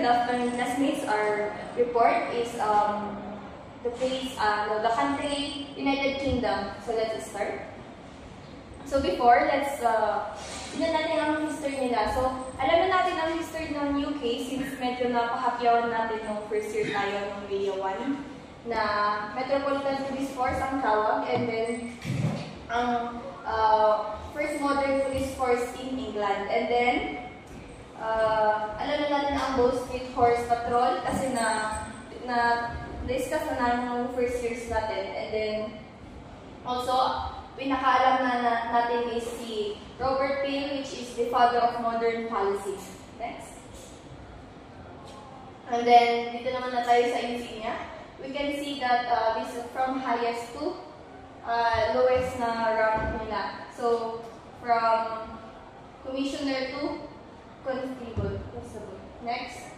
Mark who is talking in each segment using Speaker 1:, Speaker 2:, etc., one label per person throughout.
Speaker 1: good afternoon, classmates. Our report is the country United Kingdom. So let's start. So before, let's tignan natin ang history nila. So alam na natin ang history ng UK since medyo napahapyawan natin nung first year tayo ng Media 1 na Metropolitan Police Force ang tawag, and then ang first modern police force in England. And then alam na natin ang Bow Street Horse Patrol kasi na-discuss na natin nung first years natin. And then also pinakaalam na natin is si Robert Peel, which is the father of modern policy. Next. And then, dito naman na tayo sa insignia. We can see that this is from highest to lowest na rank nila. So, from commissioner to constable. Next.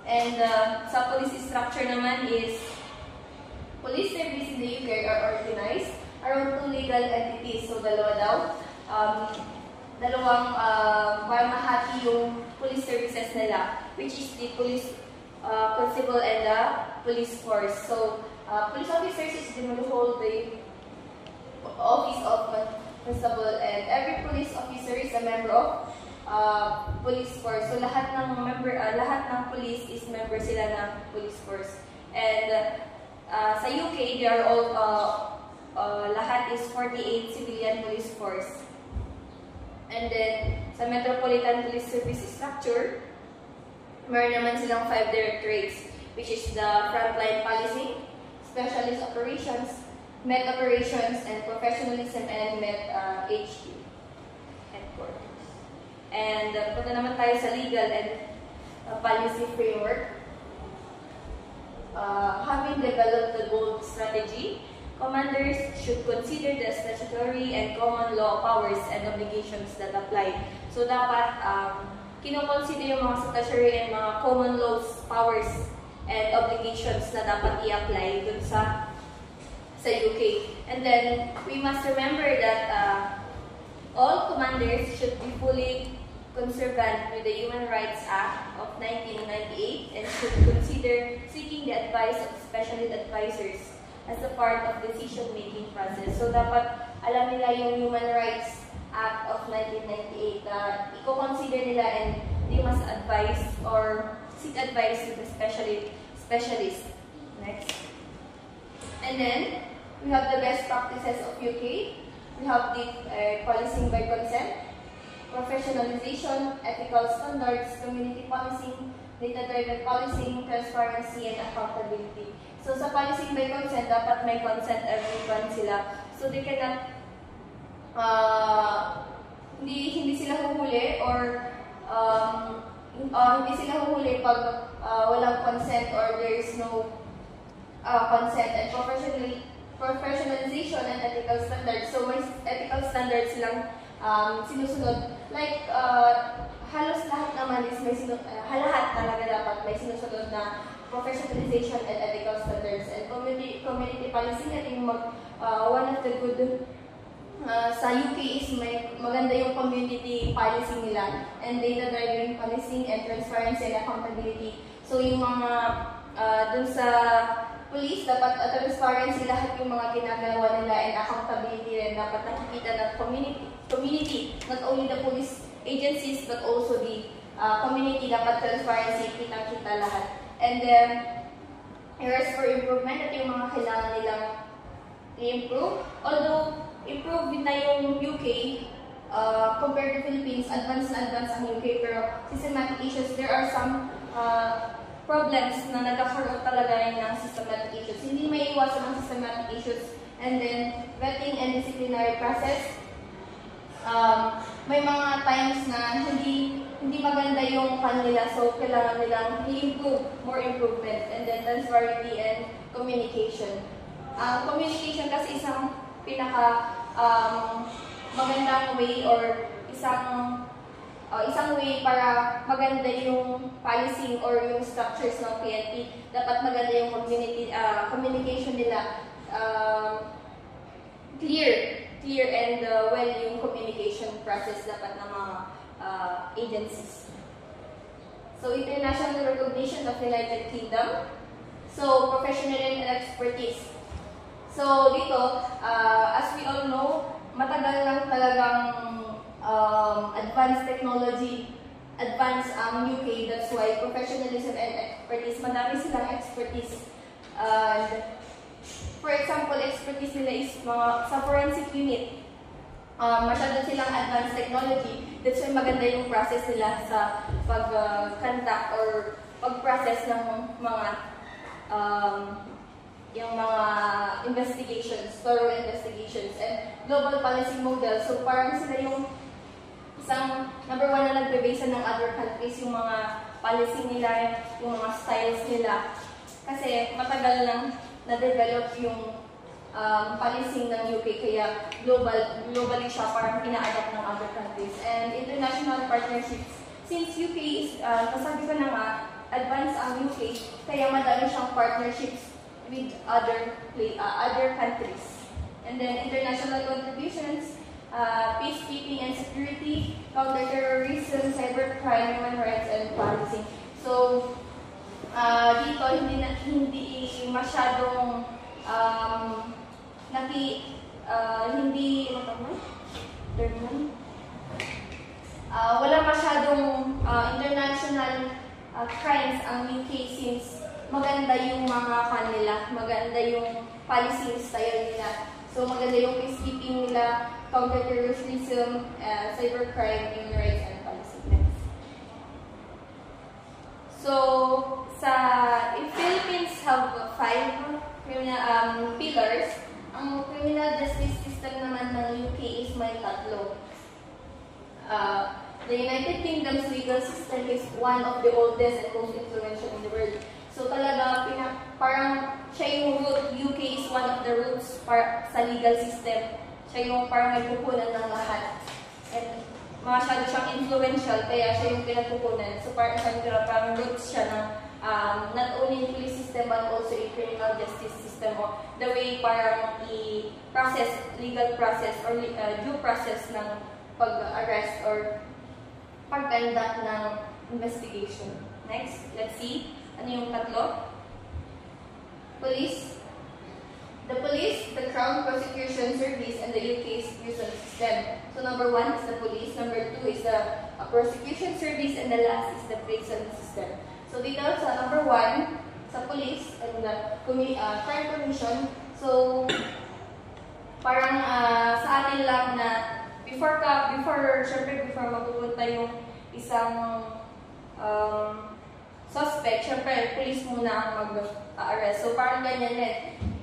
Speaker 1: And sa police structure naman is police service in the UK are organized around 2 legal entities. So, dalawa daw. Dalawang mahati yung police services nila, which is the police constable and the police force. So, police officers is going to hold the office of constable, and every police officer is a member of police force. So, lahat ng police is member sila ng police force. And sa UK, they are all lahat is 48 civilian police force. And then, sa Metropolitan Police Service structure, meron naman silang 5 directorates, which is the frontline policing, specialist operations, Met operations, and professionalism, and Met HQ headquarters. And punta naman tayo sa legal and policy framework. Having developed the bold strategy, commanders should consider the statutory and common law powers and obligations that apply. So, dapat kinoconsider yung mga statutory and mga common laws, powers, and obligations na dapat i-apply dun sa UK. And then, we must remember that all commanders should be fully conservant with the Human Rights Act of 1998 and should consider seeking the advice of specialist advisors as a part of decision-making process. So, dapat alam nila yung Human Rights Act of 1998 na i-consider nila, and they must advise or seek advice with a specialist. Next. And then, we have the best practices of UK. We have the policing by consent, professionalization, ethical standards, community policing, data-driven policing, transparency, and accountability. So, sa policing by consent, dapat may consent everyone sila. So, they cannot, hindi sila huhuli or hindi sila huhuli pag walang consent or there is no consent. And professionalization and ethical standards. So, may ethical standards silang sinusunod. Like, halos lahat naman is may lahat talaga dapat may sinusunod na professionalization and ethical standards. And community policing, I think one of the good sa UK is maganda yung community policing nila, and data-driven policing and transparency and accountability. So yung mga dun sa police, dapat transparency lahat yung mga ginagawa nila, and accountability rin dapat nakikita ng community, not only the police agencies but also the community, dapat transparency, kita-kita lahat. And then, areas for improvement, at yung mga kailangan nilang i-improve. Although, improve na yung UK compared to Philippines, advance ang UK, pero systematic issues, there are some problems na nagkakaroon talaga ng systematic issues. Hindi may iwasan ang systematic issues. And then, vetting and disciplinary process. May mga times na hindi maganda yung kanila, so kailangan nilang i-improve, more improvement. And then transparency and communication. Communication kasi isang magandang way or isang way para maganda yung policing or yung structures ng PNP. Dapat maganda yung communication nila, clear and well yung communication process dapat ng mga agencies. So, international recognition of United Kingdom. So, professionalism and expertise. So, dito, as we all know, matagal lang talagang advanced technology, advanced UK. That's why professionalism and expertise, madami silang expertise. For example, expertise nila is mga sa forensic unit. Masyado silang advanced technology. That's why maganda yung process nila sa pag-conduct or pag-process ng mga yung mga investigations, thorough investigations, and global policy model. So parang sila yung isang number one na nagbe-base ng other countries, yung mga policy nila, yung mga styles nila. Kasi matagal lang na-develop yung policy ng UK, kaya globally siya parang ina-adapt ng other countries. And international partnerships, since UK is, kasabi ko na nga, advanced ang UK, kaya madami siyang partnerships with other countries. And then international contributions, peacekeeping and security, counterterrorism, cybercrime, human rights, and policy. So, dito hindi masyadong wala masyadong international crimes ang UK since maganda yung mga kanila, maganda yung policy style nila. So maganda yung peacekeeping nila, counterterrorism, cybercrime, human rights, and policy. So if Philippines have 5 pillars, ang criminal justice system naman ng UK is may 3. The United Kingdom's legal system is one of the oldest and most influential in the world. So talaga, parang siya yung root, UK is one of the roots sa legal system. Siya yung parang nagpupunan ng lahat. And masyado siyang influential, kaya siya yung pinagpupunan. So parang roots siya ng not only in police system but also in criminal justice system, o the way parang i-process, legal process or due process ng pag-arrest or pag-conduct ng investigation. Next, let's see. Ano yung 3? Police. The police, the Crown Prosecution Service, and the UK's prison system. So number 1 is the police, number 2 is the prosecution service, and the last is the prison system. So dito sa number 1, sa police and the crime commission, so parang sa atin lang na before mapupunta yung isang suspect, syempre police muna ang mag-arrest. So parang ganyan din.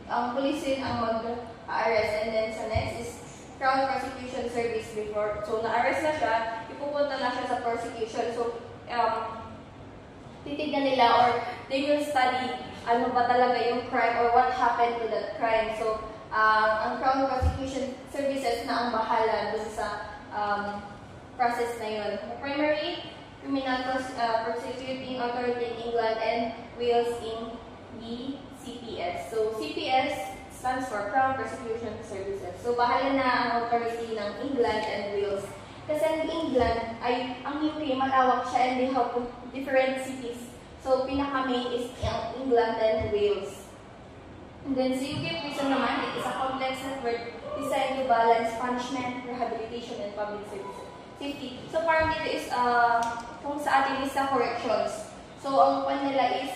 Speaker 1: Ang police din ang mag-arrest, and then sa next is Crown Prosecution Service before. So na-arrest na siya, ipupunta na siya sa prosecution. So titignan nila or they will study ano ba talaga yung crime or what happened to that crime. So ang Crown Prosecution Services na ang bahala dun sa process na yun. The primary criminal prosecuting authority in England and Wales in the CPS. So CPS stands for Crown Prosecution Services. So bahala na ang authority ng England and Wales. Kasi ang England ay, ang UK malawak siya and they have different cities. So pinaka-main is ang England and Wales. And then sa UK prison naman, it is a complex network designed to balance punishment, rehabilitation, and public safety. So parang dito is, kung sa atin is sa corrections. So ang point nila is,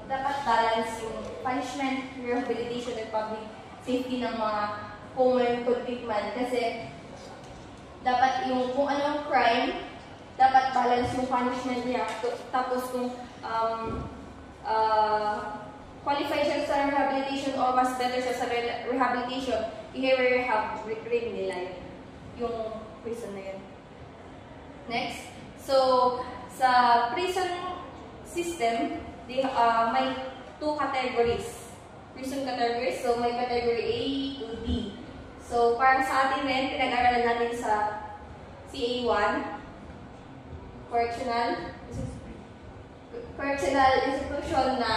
Speaker 1: dapat balance yung punishment, rehabilitation, and public safety ng mga kung may convict man. Kasi dapat yung kung anong crime, dapat balance yung punishment niya. Tapos kung qualify siya sa rehabilitation or mas better siya sa rehabilitation, i-rehab nila yung prison na yun. Next, so sa prison system, may 2 categories. Prison categories, so may category A to D. So parang sa atin rin, pinag-aralan natin sa CA1, correctional institution na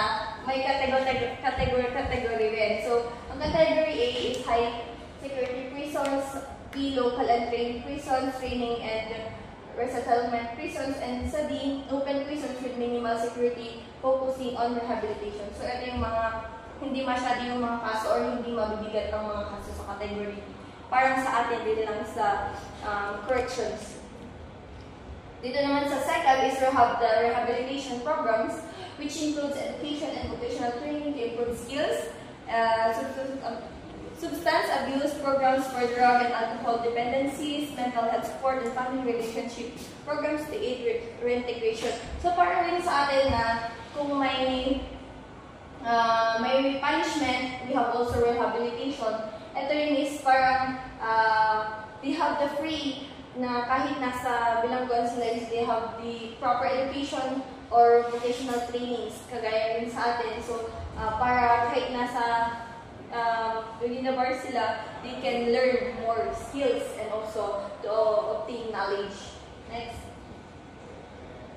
Speaker 1: may category rin. So, ang category A is high security prisons, B, local and trained prisons, training and resettlement prisons, and sa D, open prisons security focusing on rehabilitation. So ito yung mga hindi masyado yung mga kaso or hindi mabibigat ang mga kaso sa category. Parang sa atin dito lang sa corrections. Dito naman sa second is we have the rehabilitation programs, which includes education and vocational training to improve skills, substance abuse programs for drug and alcohol dependencies, mental health support, and family relationship programs to aid reintegration. So parang rin sa atin na kung may punishment, we have also rehabilitation. Ito rin is parang they have the free na kahit nasa bilangguan sila is they have the proper education or vocational trainings, kagaya rin sa atin. So para kahit nasa within the bar sila, they can learn more skills and also to obtain knowledge. Next.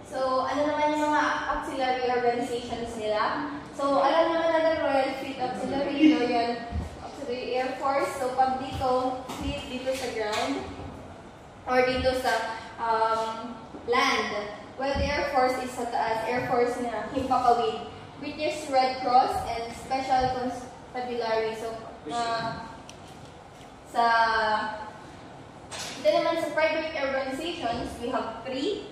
Speaker 1: So, ano naman yung mga auxiliary organizations nila? So, alam naman natin Royal Fleet Auxiliary, Royal Auxiliary Air Force. So, pag dito, fleet dito sa ground, or dito sa land, well, the Air Force is sa taas, Air Force na Himpapawid, British Red Cross, and Special Constabulary. So, dito naman sa private organizations, we have three,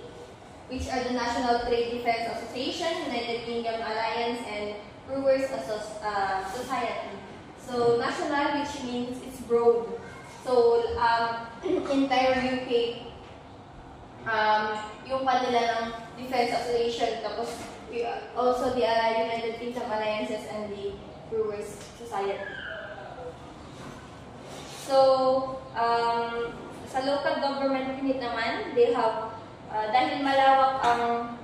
Speaker 1: which are the National Trade Defense Association, United Kingdom Alliance, and Brewers Society. So, national, which means it's broad. So, entire UK, yung kanila ng Defense Association, tapos also the United Kingdom Alliances and the Brewers Society. So, sa local government unit naman, they have, dahil malawak ang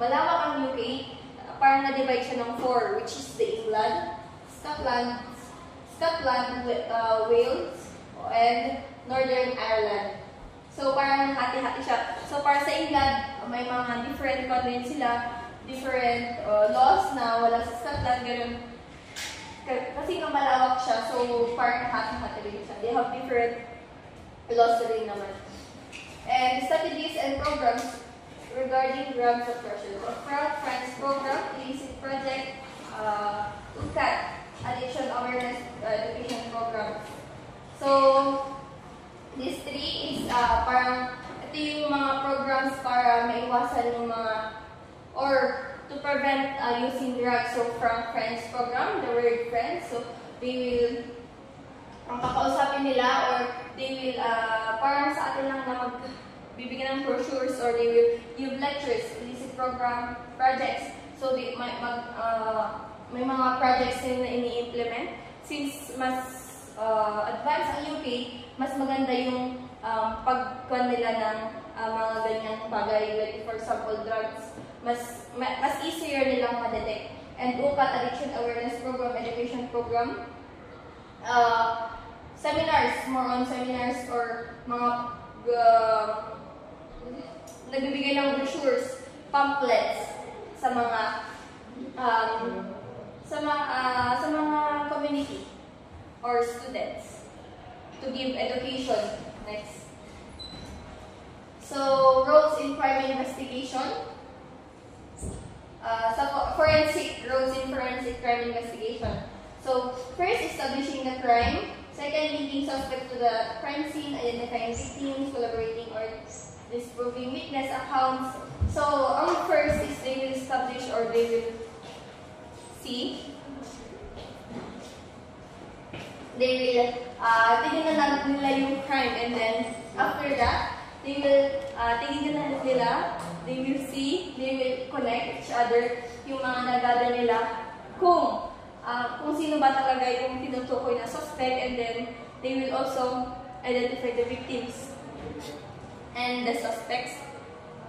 Speaker 1: malawak ang UK, parang na-divide siya ng 4, which is the England, Scotland, Wales, and Northern Ireland. So, parang hati-hati siya. So, para sa England, may mga different convents sila, different laws na wala sa Scotland, ganun. Kasi nga malawak siya, so parang hati-hati rin siya. They have different laws rin naman. And strategies and programs regarding drug suppression. So, Fraud Friends Program, Illicit Project, UCAT, Addiction Awareness Education Program. So, these three is parang ito yung mga programs para maiwasan yung mga or to prevent using drugs. So, from Friends Program, the word friends, so they will ang kakausapin nila or they will parang sa atin lang na magbibigyan ng brochures or they will give lectures, illicit program, projects. So, they may mga projects din na ini-implement. Since mas advanced ang UK, mas maganda yung pagkuhan nila ng mga ganyang bagay. Like for example, drugs, mas easier nilang ma-detect. And UCAT, Addiction Awareness Program, Education Program, seminars, more on seminars or mga nagbibigay ng brochures, pamphlets sa mga community or students to give education. Next. So, roles in crime investigation. Roles in forensic crime investigation. So, first, establishing the crime. Second, linking suspect to the crime scene, identifying victims, collaborating or disproving witness accounts. So, ang first is they will establish or they will see. They will tingnan nila yung crime, and then after that, they will tingnan nila, they will see, they will connect each other yung mga nagada nila kung sino ba talaga yung tinutukoy na suspect, and then they will also identify the victims and the suspects.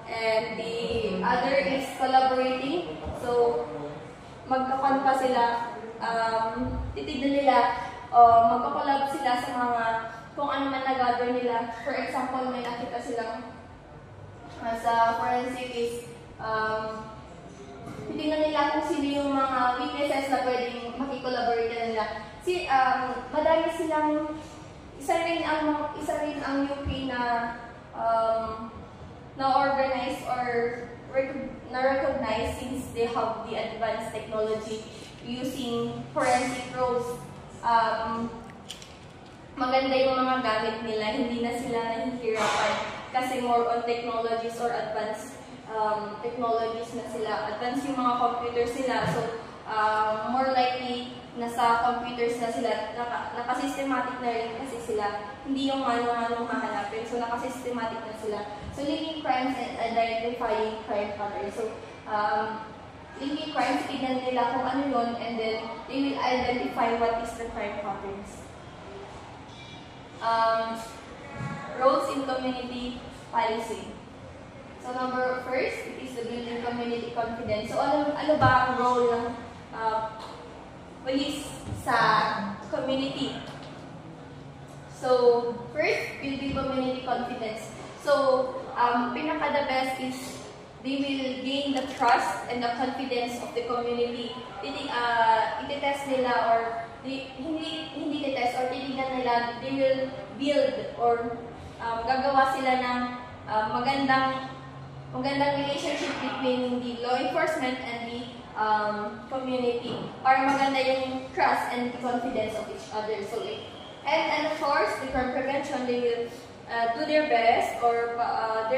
Speaker 1: And the other is collaborating. So, magkakon pa sila, titignan nila, magkakolab sila sa mga kung ano man nag-gather nila. For example, may nakita silang sa forensic is titignan nila kung sino yung mga witnesses na pwedeng makikolaborate na nila. Madami silang isa rin ang UK na na-organize or na-recognize since they have the advanced technology using forensic roles. Maganda yung mga gamit nila, hindi na sila nahihirapan kasi more on technologies or advanced technologies na sila. Advanced yung mga computers nila, so more likely nasa computers na sila, nakasystematic na rin kasi sila, hindi yung manong-manong hahanapin, so nakasystematic na sila. So linking crimes and identifying crime patterns. So linking crimes, tignan nila kung ano yun, and then they will identify what is the crime patterns. Roles in community policing. So first, it is the building community confidence. So ano ba ang role ng police sa community? So first, building community confidence. So pinaka-the best is they will gain the trust and the confidence of the community. Iti-test nila or hindi titest or titignan nila, they will build or gagawa sila ng magandang relationship between the law enforcement and the community para maganda yung trust and the confidence of each other. So and of course, the crime prevention, they will do their best or para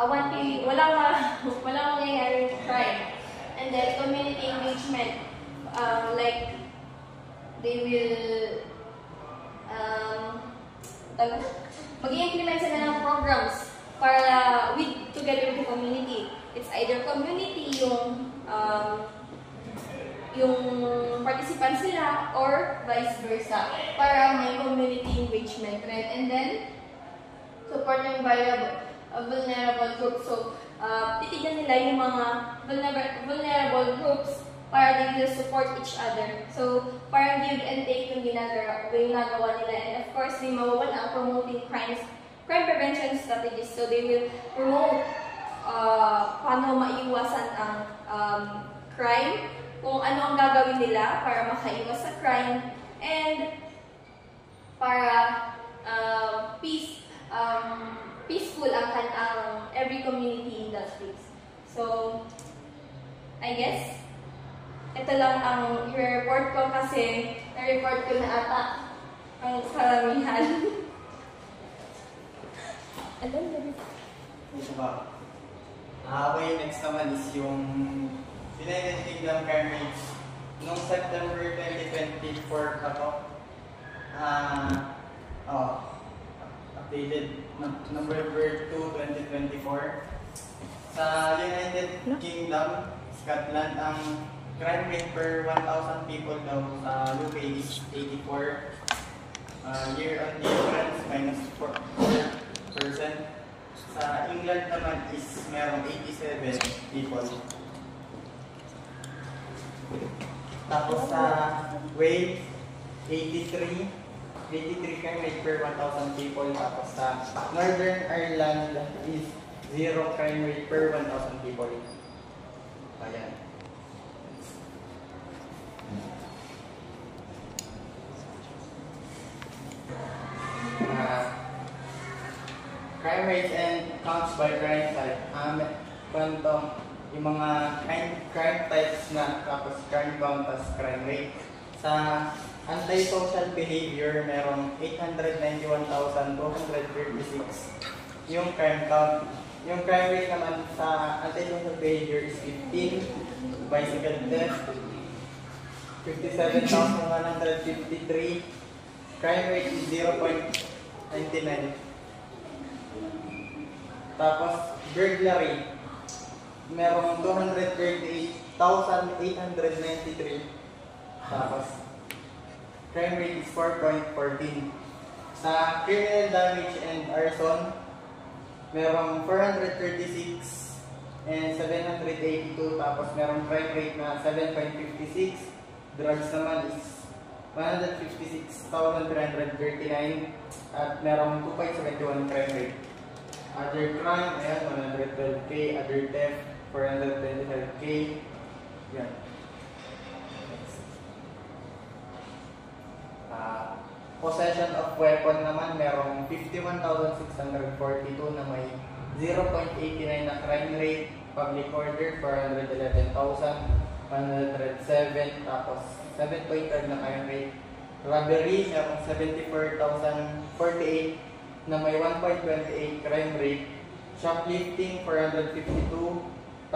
Speaker 1: walang mangyayaring crime. And then community engagement, like they will mag-i-implement sila ng programs para together with the community. It's either community yung participants sila or vice versa para may community engagement, right? And then supporting vulnerable groups. So titignan nila yung mga vulnerable groups para they will support each other. So parang give and take yung ginagawa nila. And of course, may mawawala promoting crime prevention strategies. So they will promote paano maiwasan ang crime, kung ano ang gagawin nila para makaiwas sa crime, and para peaceful ang every community in that place. So, I guess, ito lang ang i-report ko kasi na-report ko na ata ang karamihan.
Speaker 2: Okay, next naman is yung United Kingdom crime rates. Noong September 2024 pa to, updated November 2, 2024. Sa United Kingdom, Scotland, ang crime rate per 1,000 people daw sa UK is 84. Year-on-year difference, minus 4%. Sa England naman is merong 87 people. Tapos sa Wales, 83 crime rate per 1,000 people. Tapos sa Northern Ireland is 0 crime rate per 1,000 people. Ayan. Crime rates and counts by crime type. Yung mga crime types na, tapos crime count, tapos crime rate. Sa antisocial behavior, merong 891,236 yung crime count. Yung crime rate naman sa antisocial behavior is 15. Bicycle theft, 57,153. Crime rate is 0.99. Tapos burglary, merong 238,893. Tapos crime rate is 4.14. Sa criminal damage and arson, merong 436 and 782. Tapos merong crime rate na 7.56. Drugs naman is 156,339 at merong 2.71 crime rate. Other crime, ayan, 112K. Other theft, 425K. Yan. Possession of weapon naman, merong 51,642 na may 0.89 na crime rate, public order 411,107, tapos 7.3 na crime rate. Robbery, merong 74,048 na may 1.28 crime rate. Shoplifting, 452,635,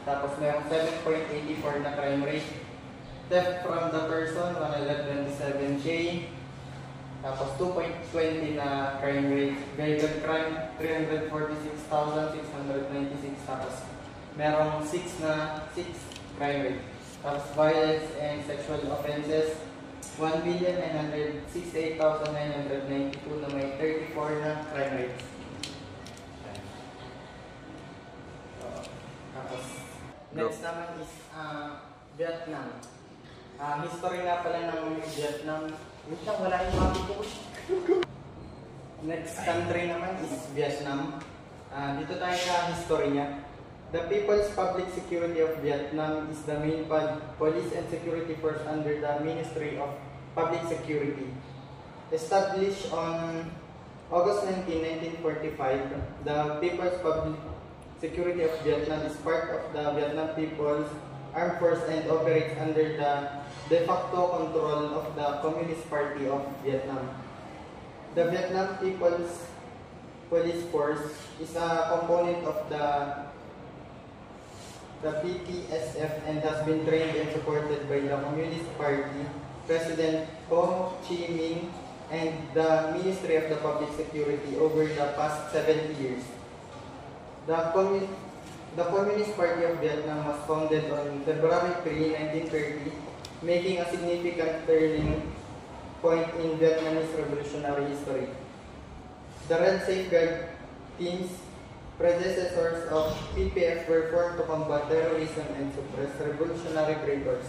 Speaker 2: tapos merong 7.84 na crime rate. Theft from the person, 127K, tapos 2.20 na crime rate. Vehicle crime, 346,696, tapos merong 6 crime rate. Tapos violence and sexual offenses, 1,968,992 na may 34 na crime rates. Tapos, next naman is Vietnam. History nga pala ng Vietnam. Wait lang, wala yung mapit ko. Next country naman is Vietnam. Dito tayo sa history niya. The People's Public Security of Vietnam is the main police and security force under the Ministry of Public Security. Established on August 19, 1945, the People's Public Security of Vietnam is part of the Vietnam People's Armed Force and operates under the de facto control of the Communist Party of Vietnam. The Vietnam People's Police Force is a component of the PPSF and has been trained and supported by the Communist Party, President Ho Chi Minh, and the Ministry of the Public Security over the past 70 years. The Communist Party of Vietnam was founded on February 3, 1930, making a significant turning point in Vietnamese revolutionary history. The Red Safeguard teams, predecessors of PPF, were formed to combat terrorism and suppress revolutionary traitors.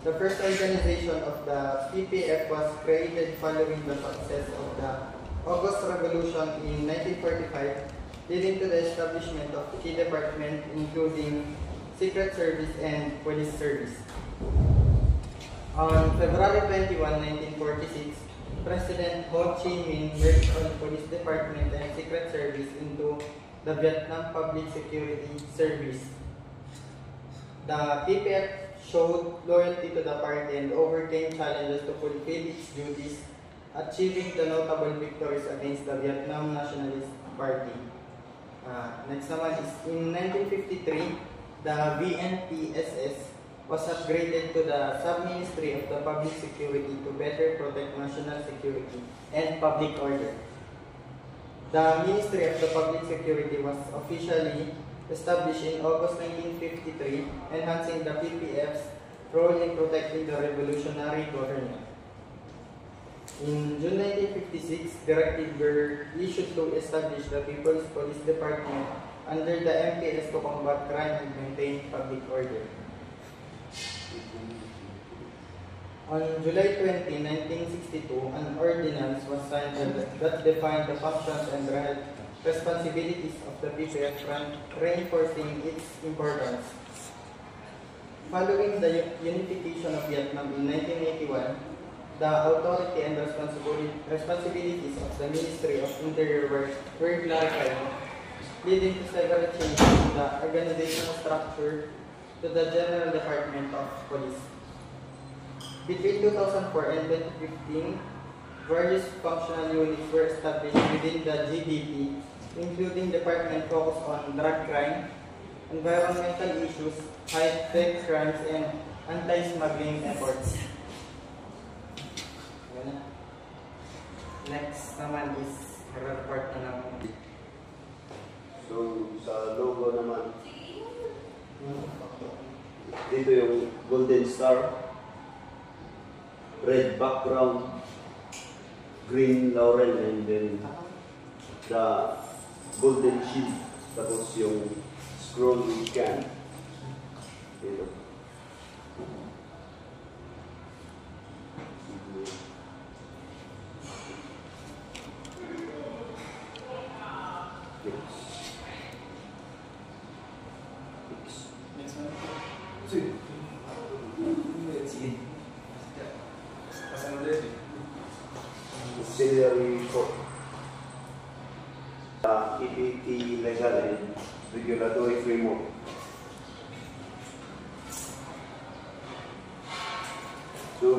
Speaker 2: The first organization of the PPF was created following the success of the August Revolution in 1945, leading to the establishment of key departments including Secret Service and Police Service. On February 21, 1946, President Ho Chi Minh merged the Police Department and Secret Service into the Vietnam Public Security Service. The PPF showed loyalty to the party and overcame challenges to fulfill its duties, achieving the notable victories against the Vietnam Nationalist Party. Next naman is in 1953, the VNPSS was upgraded to the Sub-Ministry of the Public Security to better protect national security and public order. The Ministry of the Public Security was officially established in August 1953, enhancing the PPF's role in protecting the revolutionary government. In June 1956, directives were issued to establish the People's Police Department under the MPS to combat crime and maintain public order. On July 20, 1962, an ordinance was signed that defined the functions and responsibilities of the PPF, reinforcing its importance. Following the unification of Vietnam in 1981, the authority and responsibilities of the Ministry of Interior were clarified, leading to several changes in the organizational structure to the General Department of Police. Between 2004 and 2015, various functional units were established within the GDP, including department focused on drug crime, environmental issues, high-tech crimes, and anti-smuggling efforts. Next naman is report na naman.
Speaker 3: So, sa logo naman, dito yung Golden Star, red background, green laurel, and then the golden shield, tapos yung scroll can dito. Auxiliary court. PPP legal and regulatory framework. So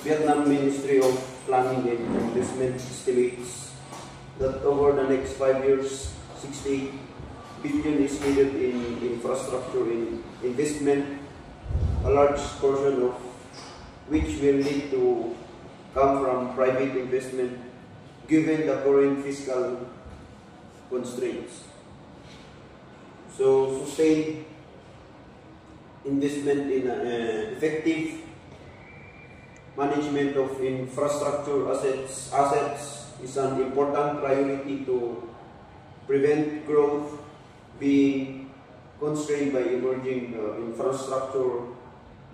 Speaker 3: Vietnam Ministry of Planning and Investment estimates that over the next 5 years, 68 billion is needed in infrastructure investment, a large portion of which will need to come from private investment given the current fiscal constraints. So sustained investment in effective management of infrastructure assets is an important priority to prevent growth being constrained by emerging infrastructure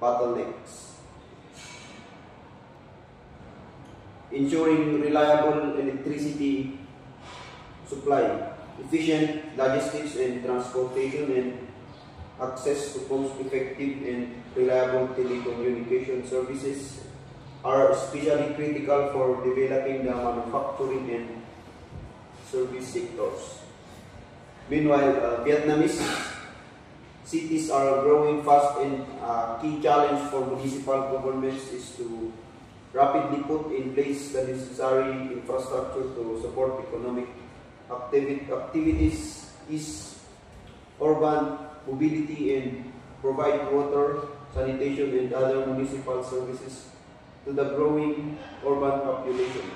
Speaker 3: bottlenecks. Ensuring reliable electricity supply, efficient logistics and transportation, and access to cost-effective and reliable telecommunication services are especially critical for developing the manufacturing and service sectors. Meanwhile, Vietnamese cities are growing fast, and a key challenge for municipal governments is to rapidly put in place the necessary infrastructure to support economic activities, ease urban mobility, and provide water, sanitation, and other municipal services to the growing urban population.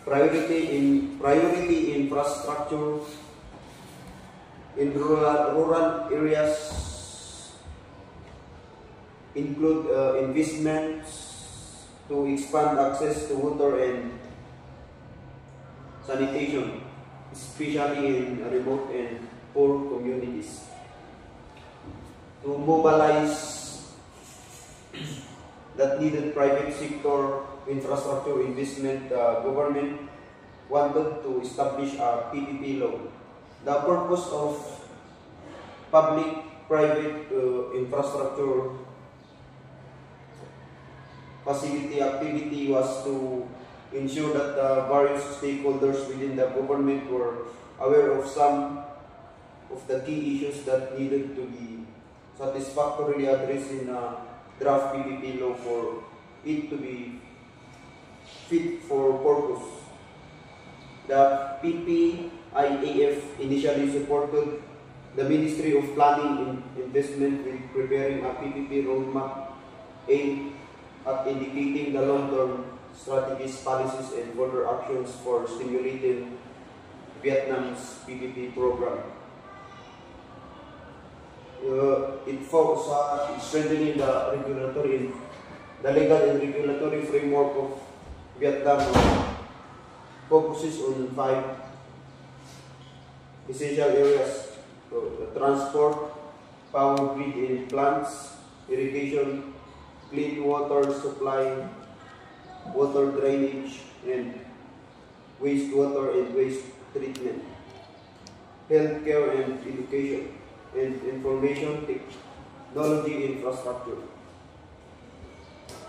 Speaker 3: Priority infrastructure in rural areas include investments to expand access to water and sanitation, especially in remote and poor communities. To mobilize that needed private sector infrastructure investment, government wanted to establish a PPP law. The purpose of public-private infrastructure facility activity was to ensure that the various stakeholders within the government were aware of some of the key issues that needed to be satisfactorily addressed in a draft PPP law for it to be fit for purpose. The PPIAF initially supported the Ministry of Planning and Investment with preparing a PPP roadmap aimed at indicating the long-term strategies, policies, and further actions for stimulating Vietnam's PPP program. It focused on strengthening the legal and regulatory framework of Vietnam, focuses on 5 essential areas: the transport, power grid and plants, irrigation, clean water supply, water drainage, and wastewater and waste treatment, healthcare and education, and information technology infrastructure.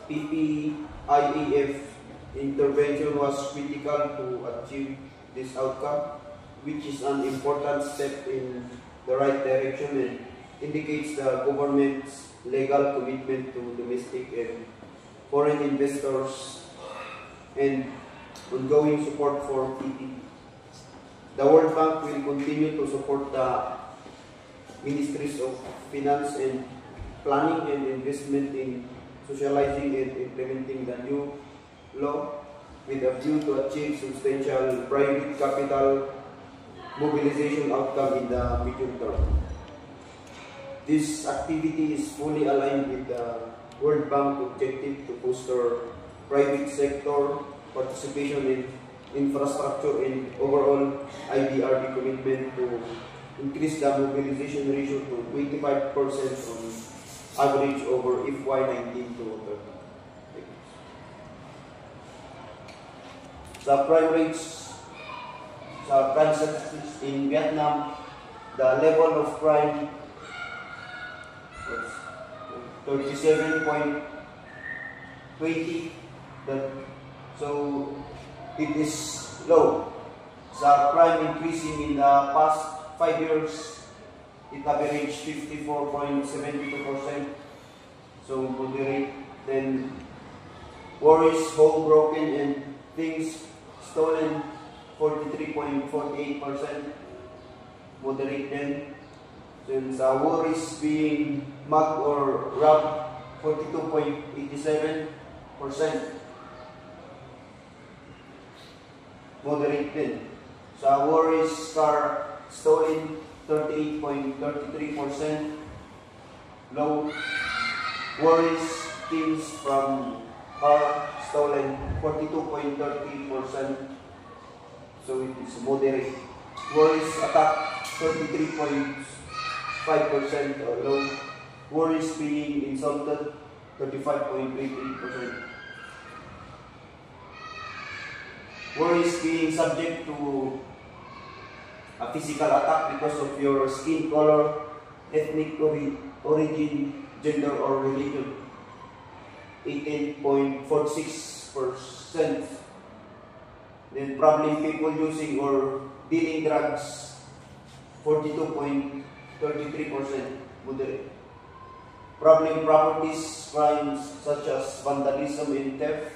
Speaker 3: PPIAF intervention was critical to achieve this outcome, which is an important step in the right direction and indicates the government's legal commitment to domestic and foreign investors and ongoing support for PPP. The World Bank will continue to support the Ministries of Finance and Planning and Investment in socializing and implementing the new law with a view to achieve substantial private capital mobilization outcome in the medium term. This activity is fully aligned with the World Bank objective to foster private sector participation in infrastructure and overall IBRD commitment to increase the mobilization ratio to 25% on average over FY19 to 30. Sa crime rates, sa crime statistics in Vietnam, the level of crime was 37.20. So it is low. Sa crime increasing in the past 5 years, it averaged 54.72%. So moderate. Then worries, home broken and things stolen, 43.48%. Moderate then. Then sa worries being mugged or robbed, 42.87%. Moderate din. Sa worries, car stolen, 38.33%. Low. Worries, things from car stolen, 42.30%. So it is moderate. Worries, attack, 33.5% or low. Worries, being insulted, 35.88%. Worries, being subject to a physical attack because of your skin color, ethnic origin, gender or religion, 18.46%. Then problem people using or dealing drugs, 42.33%, moderate. Problem properties crimes such as vandalism and theft,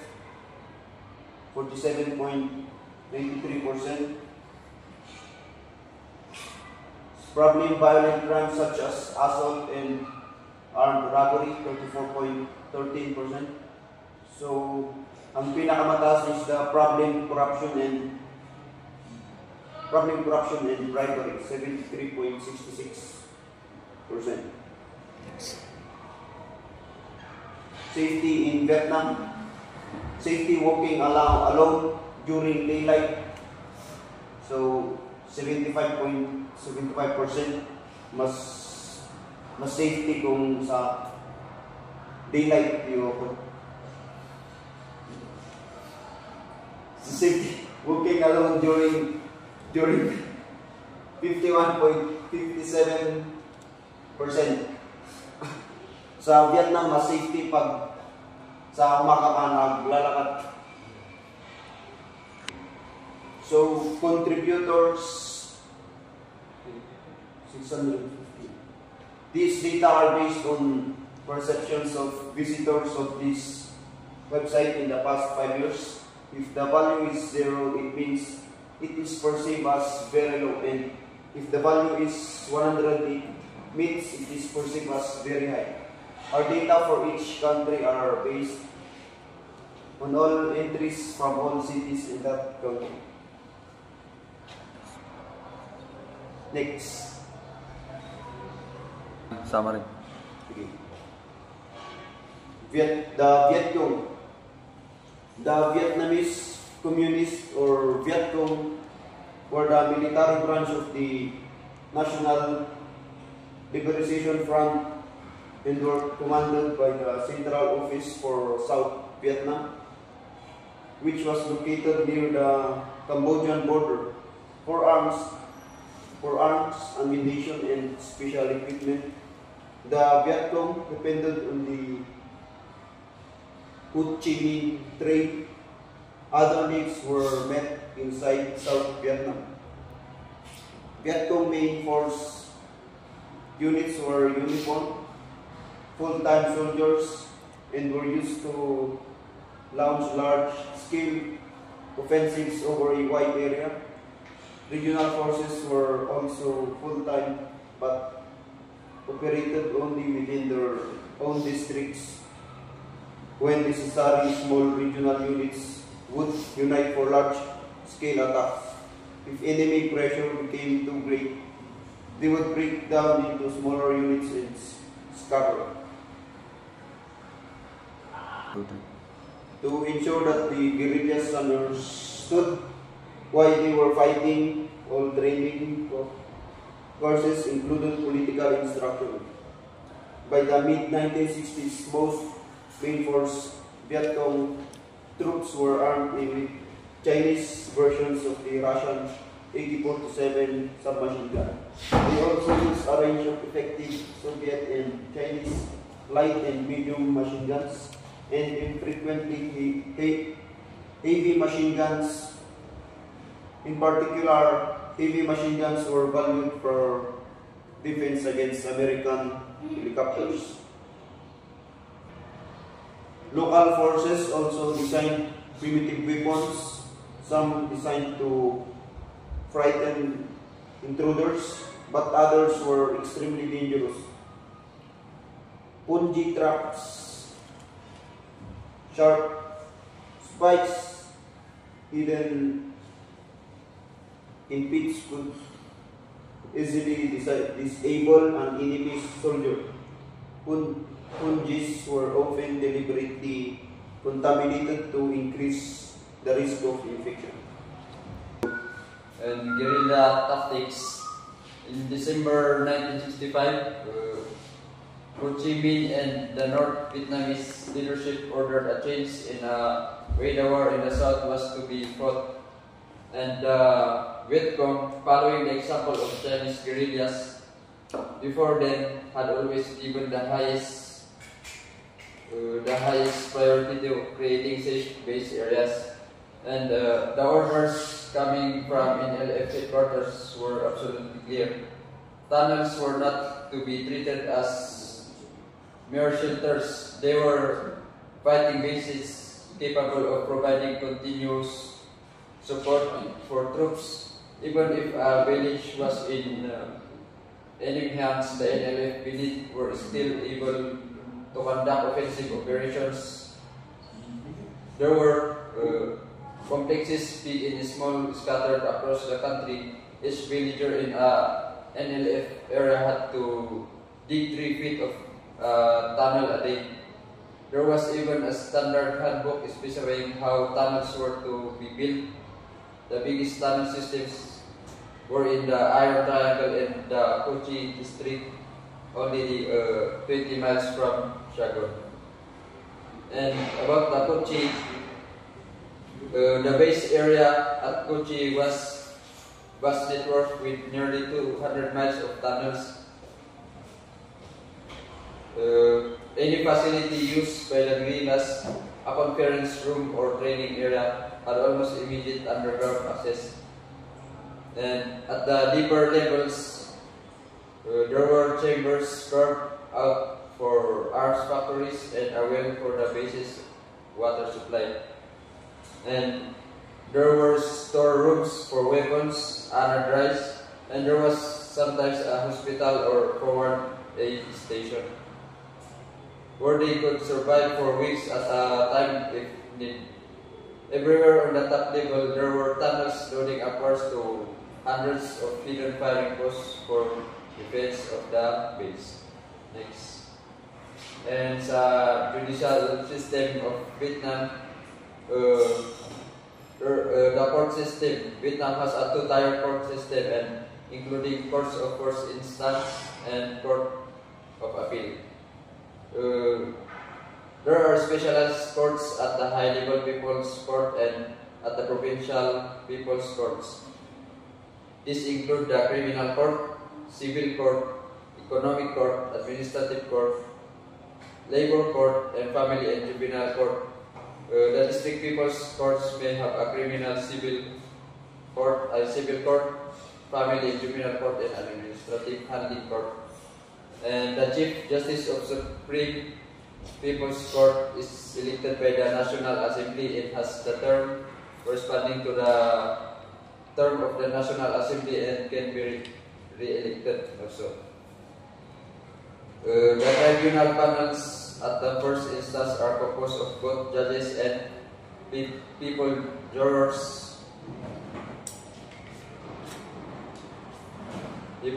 Speaker 3: 47.93%. Problem violent crimes such as assault and armed robbery, 34.13%. So, ang pinakamataas is the problem corruption and bribery, 73.66%. Safety in Vietnam. Safety walking alone during daylight. So 75.75% mas safety kung sa daylight yung safety walking alone during 51.57%. Sa Vietnam mas safety pag sa umaga ka naglalakad. So, contributors, 650. These data are based on perceptions of visitors of this website in the past 5 years. If the value is 0, it means it is perceived as very low. And if the value is 100, it means it is perceived as very high. Our data for each country are based on all entries from all cities in that country. Next.
Speaker 4: Summary.
Speaker 3: Okay. The Vietcong. The Vietnamese Communist or Vietcong were the military branch of the National Liberation Front and were commanded by the Central Office for South Vietnam, which was located near the Cambodian border. For arms, ammunition, and special equipment, the Vietcong depended on the Ho Chi Minh trade. Other needs were met inside South Vietnam. Vietcong main force units were uniformed, full-time soldiers, and were used to launch large-scale offensives over a wide area. Regional forces were also full-time but operated only within their own districts. When necessary, small regional units would unite for large-scale attacks. If enemy pressure became too great, they would break down into smaller units and scatter. To ensure that the guerrillas understood why they were fighting, all training courses included political instruction. By the mid-1960s, most main force Vietcong troops were armed with Chinese versions of the Russian AK-47 submachine gun. They also used a range of effective Soviet and Chinese light and medium machine guns, and infrequently heavy machine guns In particular, heavy machine guns were valued for defense against American helicopters. Local forces also designed primitive weapons, some designed to frighten intruders, but others were extremely dangerous. Punji traps, sharp spikes hidden in pits could easily disable an enemy's soldier. Punjis were often deliberately contaminated to increase the risk of infection.
Speaker 4: And guerrilla tactics. In December 1965, Ho Chi Minh and the North Vietnamese leadership ordered a change in a way the war in the south was to be fought. And Viet Cong, following the example of Chinese guerrillas, before then had always given the highest priority to creating safe base areas. And the orders coming from NLF headquarters were absolutely clear. Tunnels were not to be treated as mere shelters. They were fighting bases capable of providing continuous support for troops. Even if a village was in enemy hands, the NLF unit were still able to conduct offensive operations. There were complexes big and small scattered across the country. Each villager in a NLF area had to dig 3 feet of tunnel a day. There was even a standard handbook specifying how tunnels were to be built. The biggest tunnel systems were in the Iron Triangle and the Ho Chi district, only 20 miles from Saigon. And about the Ho Chi, the base area at Ho Chi was vast network with nearly 200 miles of tunnels. Any facility used by the guerrillas, a conference room or training area, had almost immediate underground access. And at the deeper levels, there were chambers carved out for arms factories and a well for the base's water supply. And there were storerooms for weapons, anode rice, and there was sometimes a hospital or forward aid station where they could survive for weeks at a time if needed. Everywhere on the top level, there were tunnels loading upwards to hundreds of hidden firing posts for defense of the base. Next. And sa judicial system of Vietnam, the court system. Vietnam has a two-tier court system, and including courts of first instance and court of appeal. There are specialized courts at the high-level People's Court and at the provincial People's Courts. These include the Criminal Court, Civil Court, Economic Court, Administrative Court, Labor Court, and Family and Juvenile Court. The District People's Courts may have a Criminal Civil Court, a Civil Court, Family and Juvenile Court, and Administrative Handling Court. And the Chief Justice of Supreme People's Court is elected by the National Assembly. It has the term corresponding to the term of the National Assembly and can be re-elected also. The tribunal panels at the first instance are composed of both judges and people jurors. And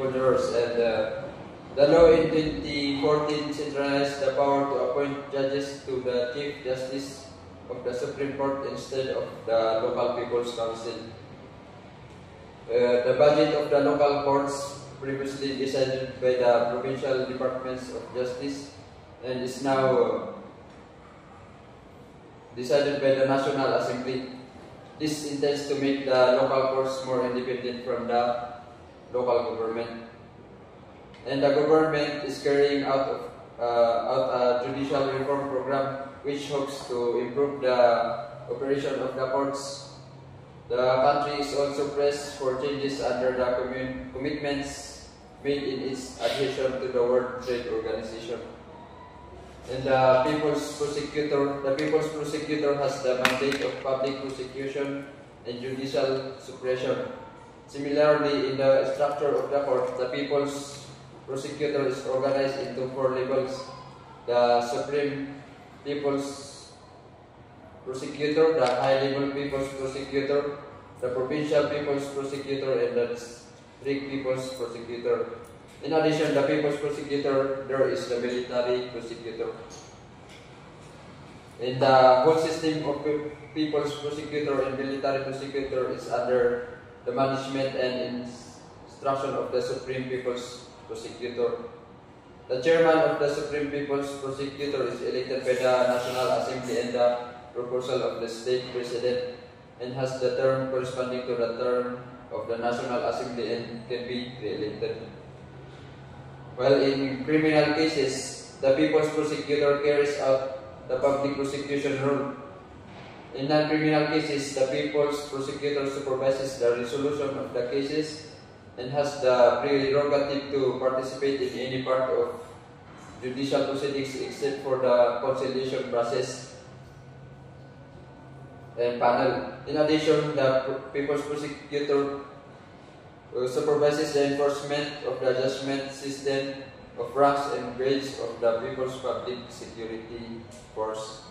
Speaker 4: the law in 2014 centralized the power to appoint judges to the Chief Justice of the Supreme Court instead of the local People's Council. The budget of the local courts, previously decided by the provincial departments of justice, and is now decided by the National Assembly. This intends to make the local courts more independent from the local government. And the government is carrying out a judicial reform program which hopes to improve the operation of the courts. The country is also pressed for changes under the commitments made in its adhesion to the World Trade Organization. And the People's Prosecutor has the mandate of public prosecution and judicial suppression. Similarly, in the structure of the court, the People's Prosecutor is organized into 4 levels: the Supreme People's Prosecutor, the High-Level People's Prosecutor, the Provincial People's Prosecutor, and the District People's Prosecutor. In addition, the People's Prosecutor, there is the Military Prosecutor. And the whole system of People's Prosecutor and Military Prosecutor is under the management and instruction of the Supreme People's Prosecutor. The chairman of the Supreme People's Prosecutor is elected by the National Assembly and the proposal of the state president, and has the term corresponding to the term of the National Assembly and can be re-elected. While in criminal cases, the People's Prosecutor carries out the public prosecution rule. In non-criminal cases, the People's Prosecutor supervises the resolution of the cases and has the prerogative to participate in any part of judicial proceedings except for the conciliation process and panel. In addition, the People's Prosecutor supervises the enforcement of the judgment system of ranks and grades of the People's Public Security Force.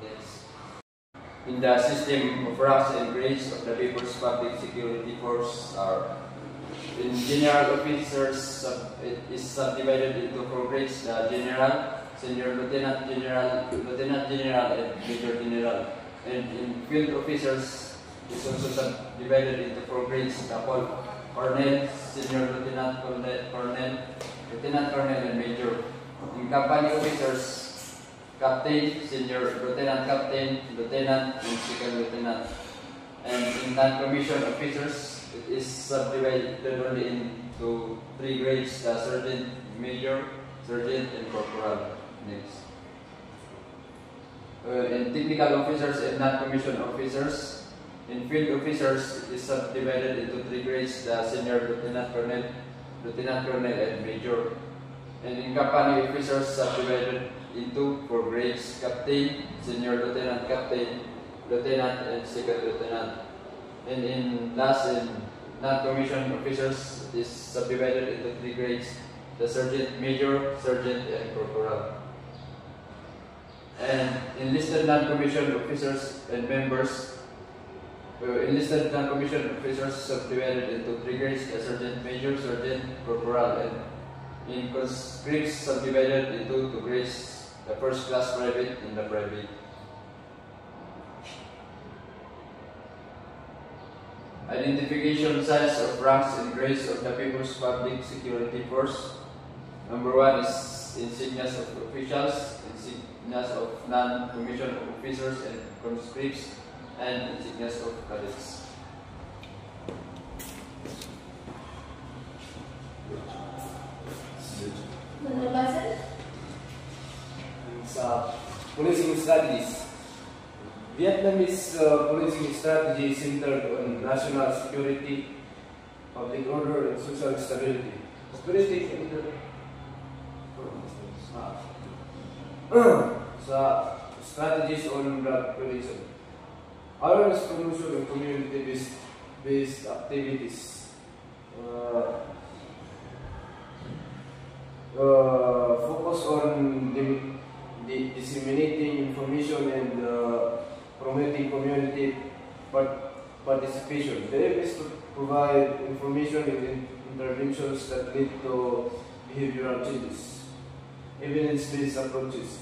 Speaker 4: Yes. In the system of ranks and grades of the People's Public Security Force are: in general officers, it is subdivided into 4 grades: the general, senior lieutenant general, lieutenant general, and major general. And in field officers, it is also subdivided into 4 grades: the colonel, senior lieutenant colonel, lieutenant colonel, and major. In company officers, captain, senior lieutenant captain, lieutenant, and second lieutenant. And in non-commissioned officers, it is subdivided only into 3 grades: the sergeant, major, sergeant, and corporal. Next. In technical officers and non-commissioned officers, in field officers, it is subdivided into 3 grades: the senior lieutenant colonel, and major. And in company officers, subdivided into 4 grades: captain, senior lieutenant captain, lieutenant, and second lieutenant. And in non-commissioned officers, it is subdivided into 3 grades: the sergeant, major, sergeant, and corporal. And enlisted non-commissioned officers and members, enlisted non-commissioned officers subdivided into 3 grades: the sergeant, major, sergeant, corporal. And in conscripts, subdivided into 2 grades: the first class private and the private. Identification signs of ranks and grades of the People's Public Security Force. Number 1 is insignias of officials, insignias of non-commissioned officers and conscripts, and insignias of cadets.
Speaker 1: Nanabasan?
Speaker 5: Sa policing strategies. Vietnamese policing strategy is centered on national security, public order, and social stability. Sa strategies on drug prevention. Awareness promotion and community-based activities. Focus on disseminating information and promoting community participation. The aim is to provide information and interventions that lead to behavioral changes. Evidence-based approaches.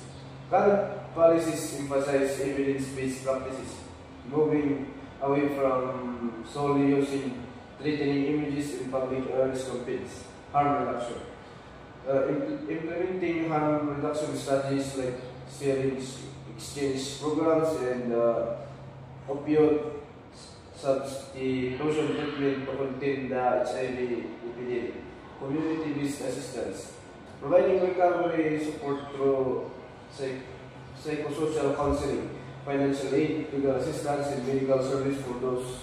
Speaker 5: Current policies emphasize evidence-based practices, moving away from solely using threatening images in public awareness campaigns. Harm reduction. Implementing harm reduction strategies like syringe exchange programs and opioid substitution treatment to contain the HIV epidemic. Community-based assistance. Providing recovery support through psychosocial counseling, financial aid, legal assistance, and medical service for those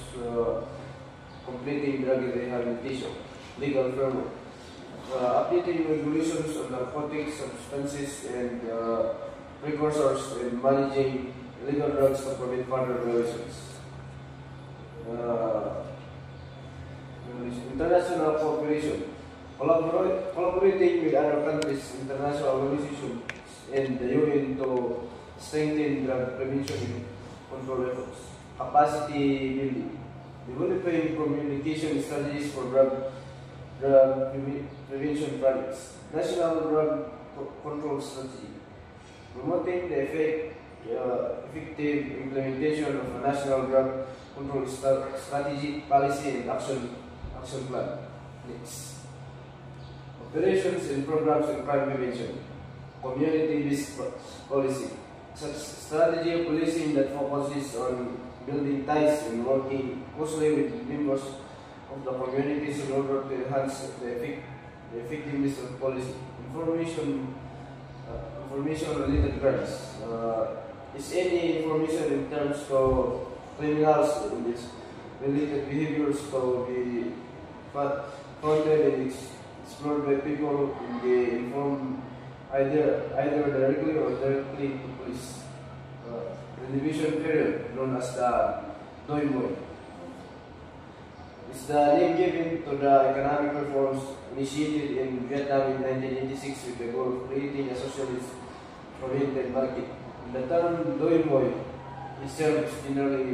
Speaker 5: completing drug rehabilitation, legal framework, updating regulations on narcotics, substances, and precursors, and managing illegal drugs to prevent further violations. International cooperation, collaborating with other countries, international organizations, and the UN to strengthen drug prevention and control efforts. Capacity building, developing communication strategies for drug prevention projects. National drug control strategy, promoting the effective implementation of a national drug control strategy, policy, and action plan. Next. Operations and programs in crime prevention, community-based policy, such strategy of policing that focuses on building ties and working closely with members of the communities in order to enhance the effectiveness of policy. Information-related crimes. Is any information in terms of criminals in this related behaviors to be founded and explored by people in the informed either directly or directly to police. The division period known as the Doi Moi is the name given to the economic reforms initiated in Vietnam in 1986 with the goal of creating a socialist oriented market. The term Doi Moi is serves general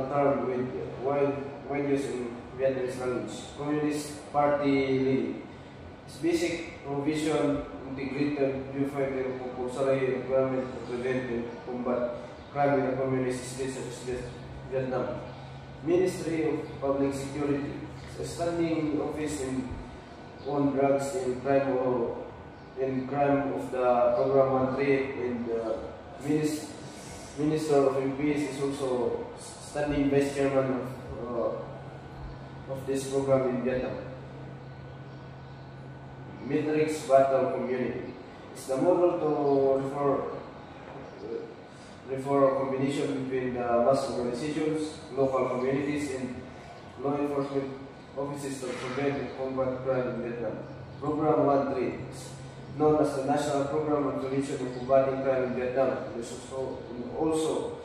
Speaker 5: term with wide use in Vietnamese language. Communist Party leading. Its basic provision integrated unified compulsory requirement to prevent and combat crime in the communist states such as Vietnam. Ministry of Public Security, a standing office on drugs and crime of the Program 13, and the Minister of MPs is also standing vice chairman of this program in Vietnam. Matrix Battle Community is the model to refer a combination between the mass organizations, local communities, and law enforcement offices to prevent and combat crime in Vietnam. Program 13 is known as the National Program on Prevention and Combating Crime in Vietnam. This also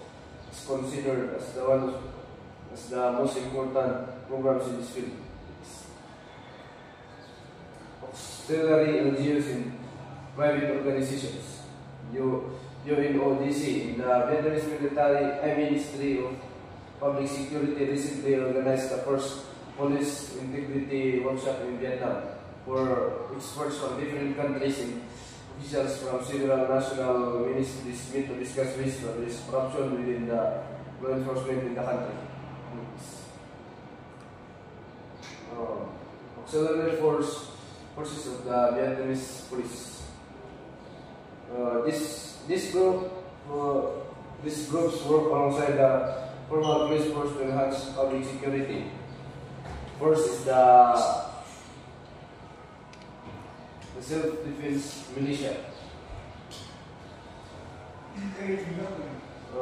Speaker 5: is considered as the most important programs in this field. Auxiliary NGOs and private organizations. UNODC, the Vietnamese Ministry of Public Security, recently organized the first police integrity workshop in Vietnam, where experts from different countries and officials from several national ministries meet to discuss ways to address corruption within the law enforcement in the country. Auxiliary forces of the Vietnamese police. These groups work alongside the formal police force to enhance public security. First is the self-defense militia. A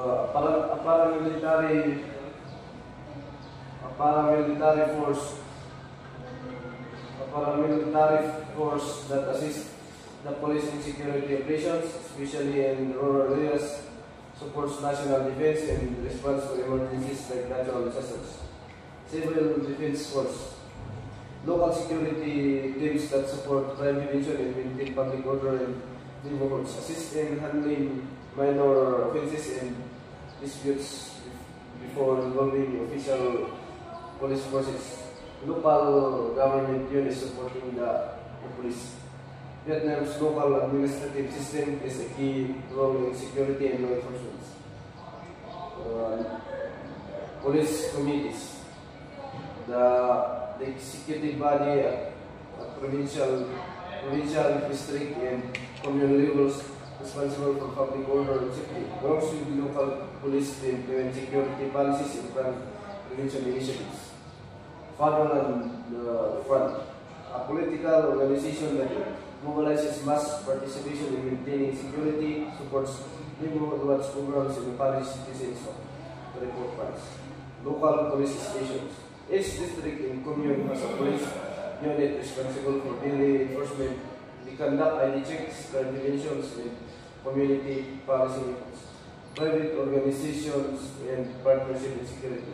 Speaker 5: paramilitary force that assists the police in security operations, especially in rural areas, supports national defense and response to emergencies like natural disasters. Civil defense force, local security teams that support crime prevention and maintain public order in neighborhoods, assist in handling minor offenses and disputes before involving official police forces. Local government units supporting the police. Vietnam's local administrative system is a key role in security and law enforcement. Police committees. The executive body at provincial, district, and communal levels responsible for public order and safety works with local police to implement security policies and crime prevention initiatives. Federal and Front, a political organization that mobilizes mass participation in maintaining security, supports neighborhood watch programs, and encourages citizens to report crimes. Local police stations. Each district and commune has a police unit responsible for daily enforcement. They conduct ID checks, crime preventions, and community policy efforts. Private organizations and partnership in security.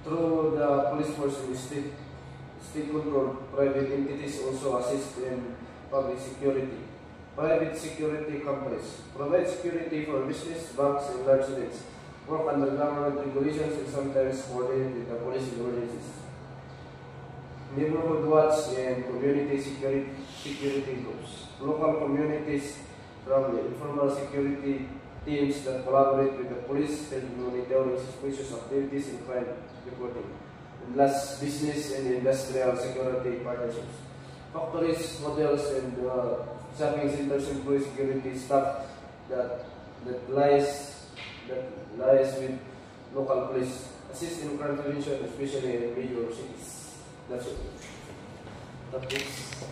Speaker 5: Through the police force and state control, private entities also assist in public security. Private security companies provide security for business, banks, and large units, work under government regulations, and sometimes coordinate with the police in emergencies. Neighborhood watch and community security groups. Local communities from the informal security teams that collaborate with the police in monitoring suspicious activities and crime reporting. And last, business and industrial security partnerships. Factories, hotels, and shopping centers employ security staff that lies with local police, assist in crime prevention, especially in major cities. That's it. Tapos,